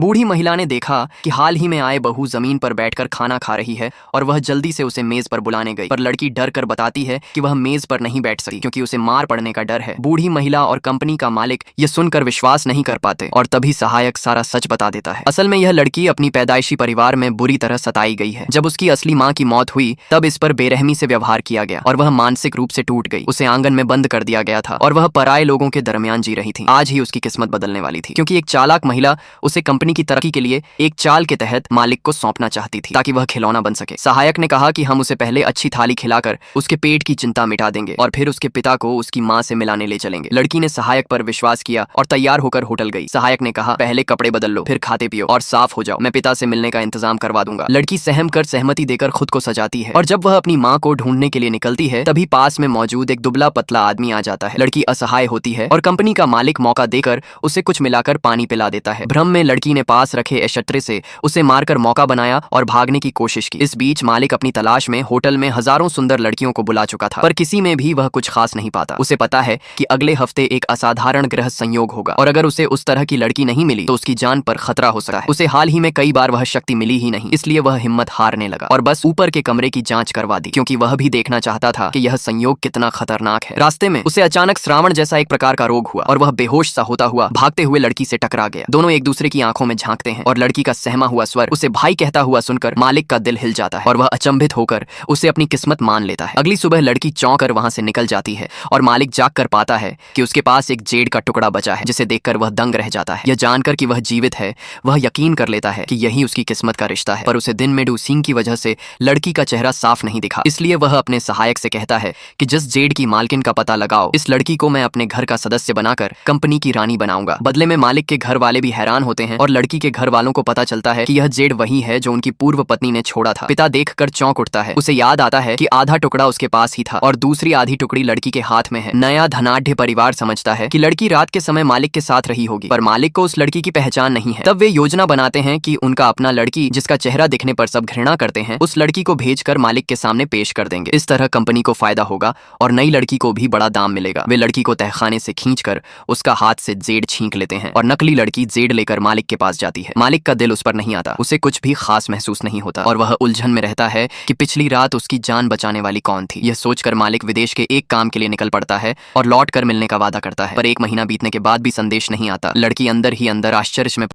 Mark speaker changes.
Speaker 1: बूढ़ी महिला ने देखा कि हाल ही में आए बहू जमीन पर बैठकर खाना खा रही है और वह जल्दी से उसे मेज पर बुलाने गई, पर लड़की डर कर बताती है कि वह मेज पर नहीं बैठ सकती क्योंकि उसे मार पड़ने का डर है। बूढ़ी महिला और कंपनी का मालिक ये सुनकर विश्वास नहीं कर पाते और तभी सहायक सारा सच बता देता है। असल में यह लड़की अपनी पैदाइशी परिवार में बुरी तरह सताई गई है। जब उसकी असली माँ की मौत हुई तब इस पर बेरहमी से व्यवहार किया गया और वह मानसिक रूप से टूट गई। उसे आंगन में बंद कर दिया गया था और वह पराये लोगों के दरमियान जी रही थी। आज ही उसकी किस्मत बदलने वाली थी क्योंकि एक चालाक महिला उसे कंपनी की तरक्की के लिए एक चाल के तहत मालिक को सौंपना चाहती थी ताकि वह खिलौना बन सके। सहायक ने कहा कि हम उसे पहले अच्छी थाली खिलाकर उसके पेट की चिंता मिटा देंगे और फिर उसके पिता को उसकी माँ से मिलाने ले चलेंगे। लड़की ने सहायक पर विश्वास किया और तैयार होकर होटल गई। सहायक ने कहा, पहले कपड़े बदल लो, फिर खाते पियो और साफ हो जाओ, मैं पिता से मिलने का इंतजाम करवा दूंगा। लड़की सहम कर सहमति देकर खुद को सजाती है और जब वह अपनी माँ को ढूंढने के लिए निकलती है तभी पास में मौजूद एक दुबला पतला आदमी आ जाता है। लड़की असहाय होती है और कंपनी का मालिक मौका देकर उसे कुछ मिलाकर पानी पिला देता है। भ्रम में लड़की ने पास रखे एशट्रे से उसे मारकर मौका बनाया और भागने की कोशिश की। इस बीच मालिक अपनी तलाश में होटल में हजारों सुंदर लड़कियों को बुला चुका था, पर किसी में भी वह कुछ खास नहीं पाता। उसे पता है कि अगले हफ्ते एक असाधारण ग्रह संयोग होगा और अगर उसे उस तरह की लड़की नहीं मिली तो उसकी जान पर खतरा हो सकता है। उसे हाल ही में कई बार वह शक्ति मिली ही नहीं, इसलिए वह हिम्मत हारने लगा और बस ऊपर के कमरे की जांच करवा दी क्योंकि वह भी देखना चाहता था कि यह संयोग कितना खतरनाक है। रास्ते में उसे अचानक श्रावण जैसा एक प्रकार का रोग हुआ और वह बेहोश सा होता हुआ भागते हुए लड़की से टकरा गया। दोनों एक दूसरे की आंखों में झांकते हैं और लड़की का सहमा हुआ स्वर उसे भाई कहता हुआ सुनकर मालिक का दिल हिल जाता है और वह अचंभित होकर उसे अपनी किस्मत मान लेता है। अगली सुबह लड़की चौंक कर वहां से निकल जाती है और मालिक जाग कर पाता है कि उसके पास एक जेड का टुकड़ा बचा है जिसे देखकर वह दंग रह जाता है। यह जानकर कि वह जीवित है वह यकीन कर लेता है कि यही उसकी किस्मत का रिश्ता है, पर उसे दिन में डूसिंग की वजह से लड़की का चेहरा साफ नहीं दिखा। इसलिए वह अपने सहायक से कहता है कि जिस जेड की मालकिन का पता लगाओ, इस लड़की को मैं अपने घर का सदस्य बनाकर कंपनी की रानी बनाऊंगा। बदले में मालिक के घर वाले भी हैरान होते हैं और लड़की के घर वालों को पता चलता है कि यह जेड वही है जो उनकी पूर्व पत्नी ने छोड़ा था। पिता देखकर चौंक उठता है। उसे याद आता है कि आधा टुकड़ा उसके पास ही था और दूसरी आधी टुकड़ी लड़की के हाथ में है। नया धनाढ्य परिवार समझता है कि लड़की रात के समय मालिक के साथ रही होगी, पर मालिक को उस लड़की की पहचान नहीं है। तब वे योजना बनाते हैं कि उनका अपना लड़की जिसका चेहरा दिखने पर सब घृणा करते हैं उस लड़की को भेजकर मालिक के सामने पेश कर देंगे। इस तरह कंपनी को फायदा होगा और नई लड़की को भी बड़ा दाम मिलेगा। वे लड़की को तहखाने से खींचकर उसका हाथ से जेड छींक लेते हैं और नकली लड़की जेड लेकर मालिक के पास जाती है। मालिक का दिल उस पर नहीं आता, उसे कुछ भी खास महसूस नहीं होता और वह उलझन में रहता है कि पिछली रात उसकी जान बचाने वाली कौन थी। यह सोचकर मालिक विदेश के एक काम के लिए निकल पड़ता है और लौट कर मिलने का वादा करता है, पर एक महीना बीतने के बाद भी संदेश नहीं आता। लड़की अंदर ही अंदर आश्चर्य में